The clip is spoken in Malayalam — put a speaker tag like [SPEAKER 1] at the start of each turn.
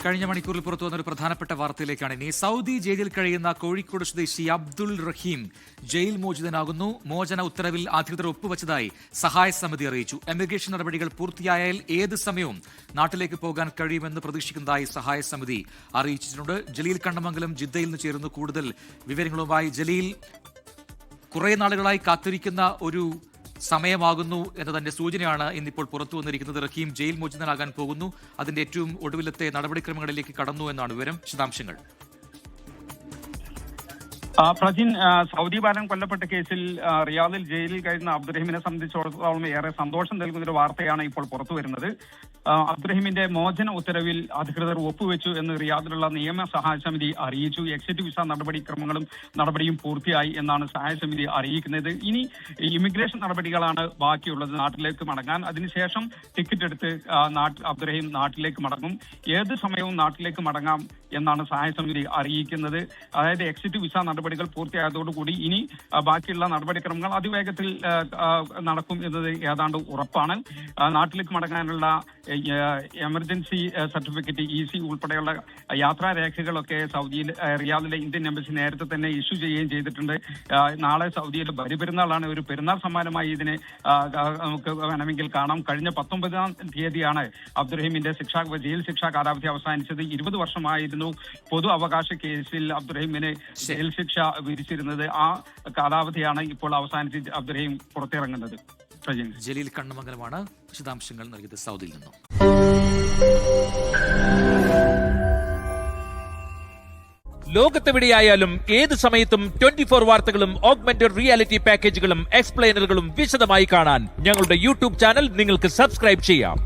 [SPEAKER 1] കഴിഞ്ഞ മണിക്കൂറിൽ പുറത്തു വന്ന ഒരു പ്രധാനപ്പെട്ട വാർത്തയിലേക്കാണ് ഇനി. സൗദി ജയിലിൽ കഴിയുന്ന കോഴിക്കോട് സ്വദേശി അബ്ദുൾ റഹീം ജയിൽ മോചിതനാകുന്നു. മോചന ഉത്തരവിൽ അധികൃതർ ഒപ്പുവച്ചതായി സഹായ സമിതി അറിയിച്ചു. എമിഗ്രേഷൻ നടപടികൾ പൂർത്തിയായാൽ ഏത് സമയവും നാട്ടിലേക്ക് പോകാൻ കഴിയുമെന്ന് പ്രതീക്ഷിക്കുന്നതായി സഹായ സമിതി അറിയിച്ചിട്ടുണ്ട്. ജലീൽ കണ്ണമംഗലം ജിദ്ദയിൽ നിന്ന് ചേരുന്നു. കൂടുതൽ വിവരങ്ങളുമായി ജലീൽ, കുറെ നാളുകളായി കാത്തിരിക്കുന്ന ഒരു സമയമാകുന്നു എന്നതിന്റെ സൂചനയാണ് ഇന്നിപ്പോൾ പുറത്തു വന്നിരിക്കുന്നത്. റഹീം ജയിൽ മോചിതനാകാൻ പോകുന്നു. അതിന്റെ ഏറ്റവും ഒടുവിലത്തെ നടപടിക്രമങ്ങളിലേക്ക് കടന്നു എന്നാണ് വിവരം. വിശദാംശങ്ങൾ.
[SPEAKER 2] പ്രജിൻ, സൗദി ബാലൻ കൊല്ലപ്പെട്ട കേസിൽ റിയാദിൽ ജയിലിൽ കഴിയുന്ന അബ്ദുറഹീമിനെ സംബന്ധിച്ചിടത്തോളം ഏറെ സന്തോഷം നൽകുന്നൊരു വാർത്തയാണ് ഇപ്പോൾ പുറത്തു വരുന്നത്. അബ്ദുറഹീമിന്റെ മോചന ഉത്തരവിൽ അധികൃതർ ഒപ്പുവെച്ചു എന്ന് റിയാദിലുള്ള നിയമ സഹായ സമിതി അറിയിച്ചു. എക്സിറ്റ് വിസ നടപടിയും പൂർത്തിയായി എന്നാണ് സഹായ സമിതി അറിയിക്കുന്നത്. ഇനി ഇമിഗ്രേഷൻ നടപടികളാണ് ബാക്കിയുള്ളത് നാട്ടിലേക്ക് മടങ്ങാൻ. അതിനുശേഷം ടിക്കറ്റ് എടുത്ത് അബ്ദുറഹീം നാട്ടിലേക്ക് മടങ്ങും. ഏത് സമയവും നാട്ടിലേക്ക് മടങ്ങാം എന്നാണ് സഹായ സമിതി അറിയിക്കുന്നത്. അതായത് എക്സിറ്റ് വിസ നടപടികൾ പൂർത്തിയായതോടുകൂടി ഇനി ബാക്കിയുള്ള നടപടിക്രമങ്ങൾ അതിവേഗത്തിൽ നടക്കും എന്നത് ഏതാണ്ട് ഉറപ്പാണ്. നാട്ടിലേക്ക് മടങ്ങാനുള്ള എമർജൻസി സർട്ടിഫിക്കറ്റ്, EC ഉൾപ്പെടെയുള്ള യാത്രാരേഖകളൊക്കെ റിയാദിലെ ഇന്ത്യൻ എംബസി നേരത്തെ തന്നെ ഇഷ്യൂ ചെയ്യുകയും ചെയ്തിട്ടുണ്ട്. നാളെ സൗദിയിലെ ബലിപെരുന്നാളാണ്. ഒരു പെരുന്നാൾ സമ്മാനമായി ഇതിനെ നമുക്ക് വേണമെങ്കിൽ കാണാം. കഴിഞ്ഞ 19-ാം തീയതിയാണ് അബ്ദുറഹീമിന്റെ ജയിൽ ശിക്ഷാ കാലാവധി അവസാനിച്ചത്. 20 വർഷമായിരുന്നു പൊതു അവകാശ കേസിൽ അബ്ദുറഹീമിന് ജയിൽ ശിക്ഷ വിധിച്ചിരുന്നത്. ആ കാലാവധിയാണ് ഇപ്പോൾ അവസാനിച്ച് അബ്ദുറഹീം പുറത്തിറങ്ങുന്നത്.
[SPEAKER 1] ജലീൽ കണ്ണമംഗലമാണ് വിശദാംശങ്ങൾ നൽകിയത് സൗദിയിൽ നിന്നും.
[SPEAKER 3] ലോകത്തെവിടെയായാലും ഏത് സമയത്തും 24 വാർത്തകളും ഓഗ്മെന്റഡ് റിയാലിറ്റി പാക്കേജുകളും എക്സ്പ്ലെയിനറുകളും വിശദമായി കാണാൻ ഞങ്ങളുടെ യൂട്യൂബ് ചാനൽ നിങ്ങൾക്ക് സബ്സ്ക്രൈബ് ചെയ്യാം.